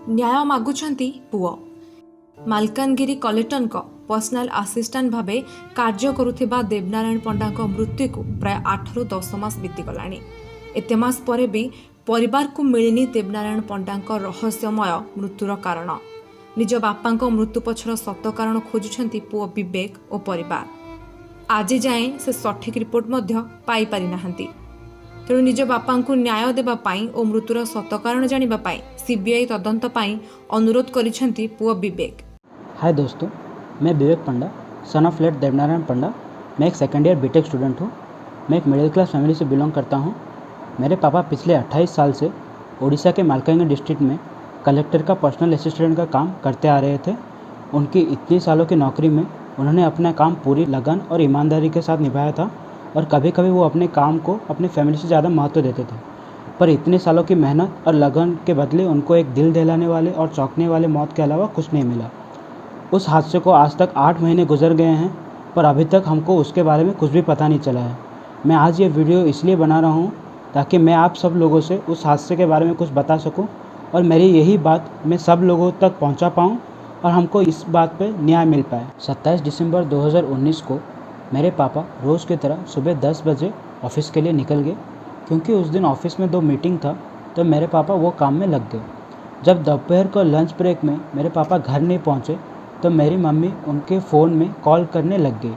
न्याय मागुछंती पुओ। Malkangiri collector personal आसिस्टांट भावे कार्य करुथिबा देवनारायण पंडा मृत्यु को प्राय 8 ରୁ 10 मास बीतीगलाणी। एते मास परे भी परिवार को मिलनी देवनारायण पंडा रहस्यमय मृत्युर कारण। निज बापा मृत्यु पछर सत कारण खोजुछंती पुओ विवेक और परिवार। आज जाए से सठिक रिपोर्ट मध्य पाई पारि नाहंती। तेणु निज बापा को न्याय देबा पाई और मृत्युर सत कारण जानिबा पाई सीबीआई तदंत पाई अनुरोध करिसेंती पुओ विवेक। हाय दोस्तों, मैं विवेक पंडा, सन ऑफ लेट देवनारायण पंडा। मैं एक सेकेंड ईयर बीटेक स्टूडेंट हूँ। मैं एक मिडिल क्लास फैमिली से बिलोंग करता हूँ। मेरे पापा पिछले 28 साल से उड़ीसा के मालकानगिरी डिस्ट्रिक्ट में कलेक्टर का पर्सनल असिस्टेंट का काम करते आ रहे थे। उनकी इतनी सालों की नौकरी में उन्होंने अपना काम पूरी लगन और ईमानदारी के साथ निभाया था और कभी कभी वो अपने काम को अपनी फैमिली से ज़्यादा महत्व देते थे। पर इतने सालों की मेहनत और लगन के बदले उनको एक दिल दहलाने वाले और चौंकने वाले मौत के अलावा कुछ नहीं मिला। उस हादसे को आज तक 8 महीने गुजर गए हैं, पर अभी तक हमको उसके बारे में कुछ भी पता नहीं चला है। मैं आज ये वीडियो इसलिए बना रहा हूँ ताकि मैं आप सब लोगों से उस हादसे के बारे में कुछ बता सकूँ और मेरी यही बात मैं सब लोगों तक पहुँचा पाऊँ और हमको इस बात पे न्याय मिल पाए। 27 दिसंबर 2019 को मेरे पापा रोज़ की तरह सुबह 10 बजे ऑफिस के लिए निकल गए। क्योंकि उस दिन ऑफिस में 2 मीटिंग था तो मेरे पापा वो काम में लग गए। जब दोपहर को लंच ब्रेक में मेरे पापा घर नहीं पहुँचे तो मेरी मम्मी उनके फ़ोन में कॉल करने लग गई।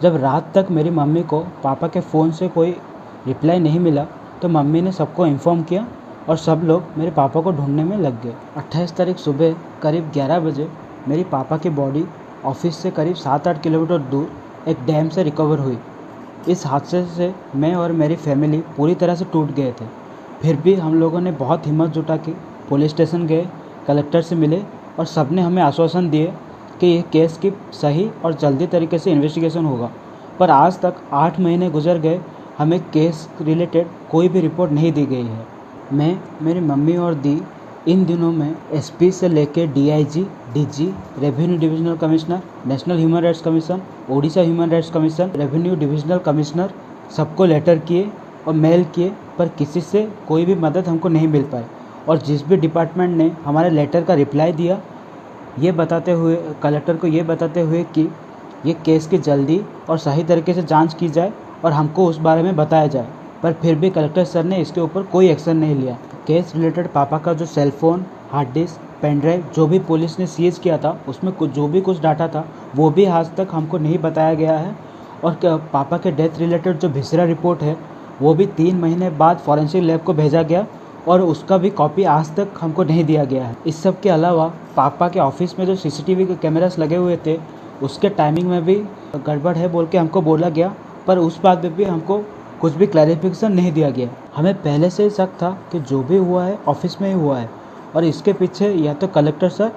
जब रात तक मेरी मम्मी को पापा के फ़ोन से कोई रिप्लाई नहीं मिला तो मम्मी ने सबको इन्फॉर्म किया और सब लोग मेरे पापा को ढूंढने में लग गए। 28 तारीख सुबह करीब 11 बजे मेरी पापा की बॉडी ऑफिस से करीब 7-8 किलोमीटर दूर एक डैम से रिकवर हुई। इस हादसे से मैं और मेरी फैमिली पूरी तरह से टूट गए थे। फिर भी हम लोगों ने बहुत हिम्मत जुटा के पुलिस स्टेशन गए, कलेक्टर से मिले और सबने हमें आश्वासन दिए कि यह केस की सही और जल्दी तरीके से इन्वेस्टिगेशन होगा। पर आज तक 8 महीने गुजर गए, हमें केस रिलेटेड कोई भी रिपोर्ट नहीं दी गई है। मैं, मेरी मम्मी और दी इन दिनों में एसपी से लेकर DIG, DG, revenue divisional commissioner, national human rights commission, Odisha human rights commission, revenue divisional commissioner सबको लेटर किए और मेल किए, पर किसी से कोई भी मदद हमको नहीं मिल पाई। और जिस भी डिपार्टमेंट ने हमारे लेटर का रिप्लाई दिया, ये बताते हुए कलेक्टर को ये बताते हुए कि ये केस की जल्दी और सही तरीके से जांच की जाए और हमको उस बारे में बताया जाए, पर फिर भी कलेक्टर सर ने इसके ऊपर कोई एक्शन नहीं लिया। केस रिलेटेड पापा का जो cell phone, hard disk, pen drive जो भी पुलिस ने सीज किया था उसमें कुछ डाटा था वो भी आज तक हमको नहीं बताया गया है। और पापा के डेथ रिलेटेड जो भिसरा रिपोर्ट है वो भी 3 महीने बाद फॉरेंसिक लैब को भेजा गया और उसका भी कॉपी आज तक हमको नहीं दिया गया है। इस सब के अलावा पापा के ऑफिस में जो सीसीटीवी के कैमरास लगे हुए थे उसके टाइमिंग में भी गड़बड़ है बोल के हमको बोला गया, पर उस बात पे भी हमको कुछ भी क्लैरिफिकेशन नहीं दिया गया। हमें पहले से ही शक था कि जो भी हुआ है ऑफिस में ही हुआ है और इसके पीछे या तो कलेक्टर सर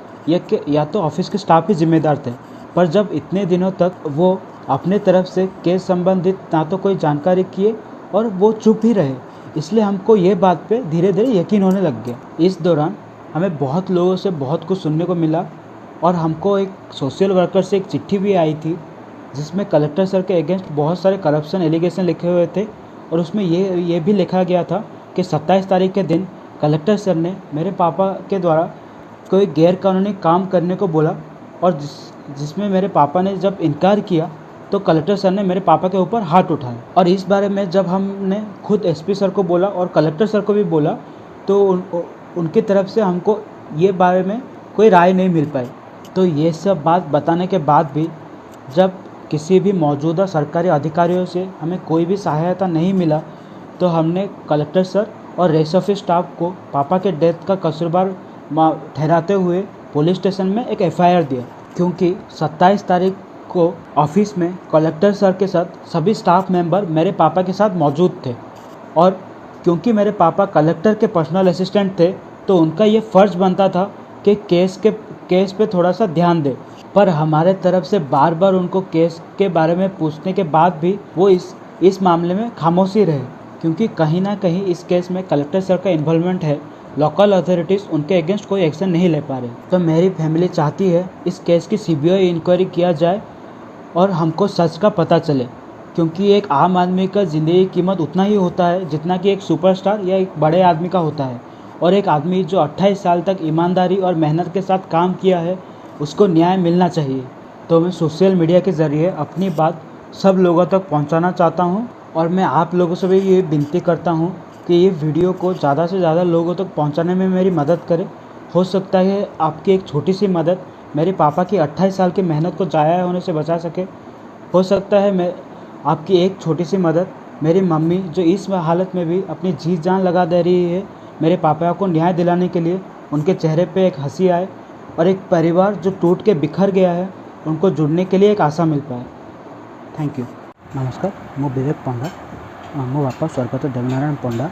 या तो ऑफिस के स्टाफ ही जिम्मेदार थे। पर जब इतने दिनों तक वो अपने तरफ से केस संबंधित ना तो कोई जानकारी किए और वो चुप ही रहे, इसलिए हमको ये बात पे धीरे धीरे यकीन होने लग गया। इस दौरान हमें बहुत लोगों से बहुत कुछ सुनने को मिला और हमको एक सोशल वर्कर से एक चिट्ठी भी आई थी जिसमें कलेक्टर सर के अगेंस्ट बहुत सारे करप्शन एलिगेशन लिखे हुए थे और उसमें ये भी लिखा गया था कि 27 तारीख के दिन कलेक्टर सर ने मेरे पापा के द्वारा कोई गैरकानूनी काम करने को बोला और जिसमें मेरे पापा ने जब इनकार किया तो कलेक्टर सर ने मेरे पापा के ऊपर हाथ उठाया। और इस बारे में जब हमने खुद एसपी सर को बोला और कलेक्टर सर को भी बोला तो उनकी तरफ से हमको ये बारे में कोई राय नहीं मिल पाई। तो ये सब बात बताने के बाद भी जब किसी भी मौजूदा सरकारी अधिकारियों से हमें कोई भी सहायता नहीं मिला तो हमने कलेक्टर सर और रेस्ट ऑफिस स्टाफ को पापा के डेथ का कसूरवार ठहराते हुए पुलिस स्टेशन में एक एफआईआर दिया। क्योंकि 27 तारीख को ऑफिस में कलेक्टर सर के साथ सभी स्टाफ मेंबर मेरे पापा के साथ मौजूद थे और क्योंकि मेरे पापा कलेक्टर के पर्सनल असिस्टेंट थे तो उनका ये फ़र्ज़ बनता था कि केस पे थोड़ा सा ध्यान दे। पर हमारे तरफ से बार बार उनको केस के बारे में पूछने के बाद भी वो इस मामले में खामोशी रहे, क्योंकि कहीं ना कहीं इस केस में कलेक्टर सर का इन्वॉल्वमेंट है। लोकल अथॉरिटीज़ उनके अगेंस्ट कोई एक्शन नहीं ले पा रही। तो मेरी फैमिली चाहती है इस केस की सीबीआई इंक्वायरी किया जाए और हमको सच का पता चले, क्योंकि एक आम आदमी का ज़िंदगी की कीमत उतना ही होता है जितना कि एक सुपरस्टार या एक बड़े आदमी का होता है। और एक आदमी जो 28 साल तक ईमानदारी और मेहनत के साथ काम किया है उसको न्याय मिलना चाहिए। तो मैं सोशल मीडिया के ज़रिए अपनी बात सब लोगों तक पहुंचाना चाहता हूं और मैं आप लोगों से भी ये विनती करता हूं कि ये वीडियो को ज़्यादा से ज़्यादा लोगों तक पहुंचाने में मेरी मदद करें। हो सकता है आपकी एक छोटी सी मदद मेरे पापा की 28 साल की मेहनत को ज़ाया होने से बचा सके। हो सकता है मैं आपकी एक छोटी सी मदद मेरी मम्मी जो इस हालत में भी अपनी जी जान लगा दे रही है मेरे पापा को न्याय दिलाने के लिए, उनके चेहरे पे एक हंसी आए और एक परिवार जो टूट के बिखर गया है उनको जुड़ने के लिए एक आशा मिल पाए। Thank you. नमस्कार, मु विवेक पंडा। मो बापा स्वर्गत देवनारायण पंडा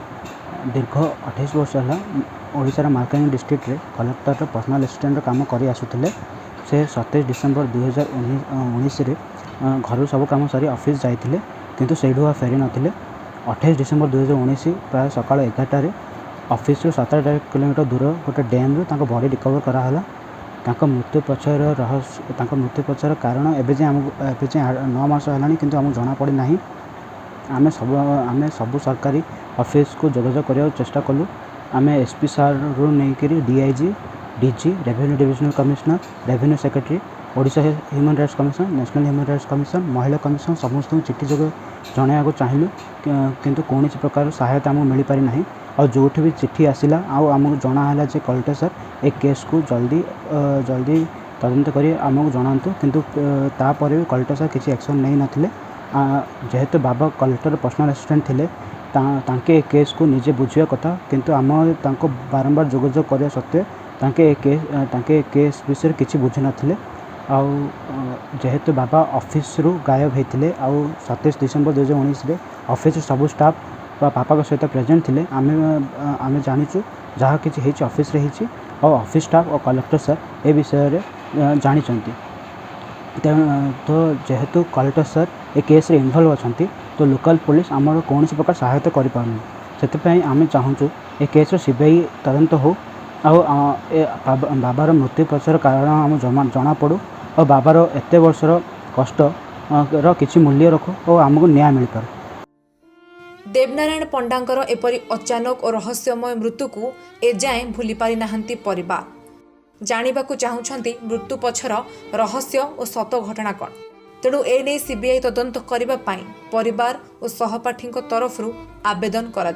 दीर्घ 28 वर्ष है ओडिशार मालकानगिरी डिस्ट्रिक्ट रे कलेक्टर पर्सनल असिस्टेंट काम कर आसुले। से 27 डिसेम्बर 2019 रे घर सब काम सारी ऑफिस जाइए किंतु सेठू फेरी नथिले। 28 डिसेम्बर 2019 प्राय सकाल 11टार ऑफिस 7 किलोमीटर दूर गोटे डैम रू बॉडी रिकवर कराला। मृत्यु पछर रहस्य मृत्यु पछर कारण एवं 9 मास है किंतु आमको जना पड़ी ना। आमे सब सरकारी ऑफिस को जोगाजोग करने चेष्टा कलु। आम एसपी सार रू नहीं DIG, DG, revenue divisional commissioner, revenue secretary, Odisha human rights commission, national human rights commission, महिला कमिशन समस्त चिठी जो जनवाक चाहलु किंतु कौन प्रकार सहायता आमको मिल पारि ना। और जो भी चिठी आसला आमको जनाला जे कलेक्टर सर ए केस को जल्दी जल्दी तदंत कर आमको जनातु किंतु तापर भी कलेक्टर सर किसी एक्शन नहीं नथिले। जेहेतु बाबा कलेक्टर पर्सनल असिस्टेंट थिले तांके केस को निजे बुझिया कथा किंतु आम तांको बारंबार जोगाजोग करने सत्वे तांके केस विषय किसी बुझी नथिले। आउ जेहेतु बाबा ऑफिस रू गायब होते आउ 27 डिसेम्बर 2019 रे ऑफिस सब स्टाफ पापा सहित प्रेजेंट थे। आम जाचु जहाँ कि ऑफिस रे हिची और ऑफिस स्टाफ और कलेक्टर सर ए विषय जानते। तो जेहेतु कलेक्टर सर ए केस रे इन्वॉल्व अच्छा तो लोकल पुलिस आमर कौन प्रकार सहायता करें से आम चाहूँ ए केस सीबीआई तदंत हो बाबार मृत्यु पछर कारण आम जना पड़ू और बाबार एत वर्षर कष्ट किसी मूल्य रखो और आमको न्याय मिल पारे। देवनारायण पंडांकर एपरी अचानक और रहस्यमय मृत्यु को एजाए भूली पारि नाहंती परिवार। जानिबाकु चाहुछंती मृत्यु पछर रहस्य और सत घटना कौन। तेणु एने सीबीआई तदंत करने परिवार और सहपाठी तरफ आवेदन करा।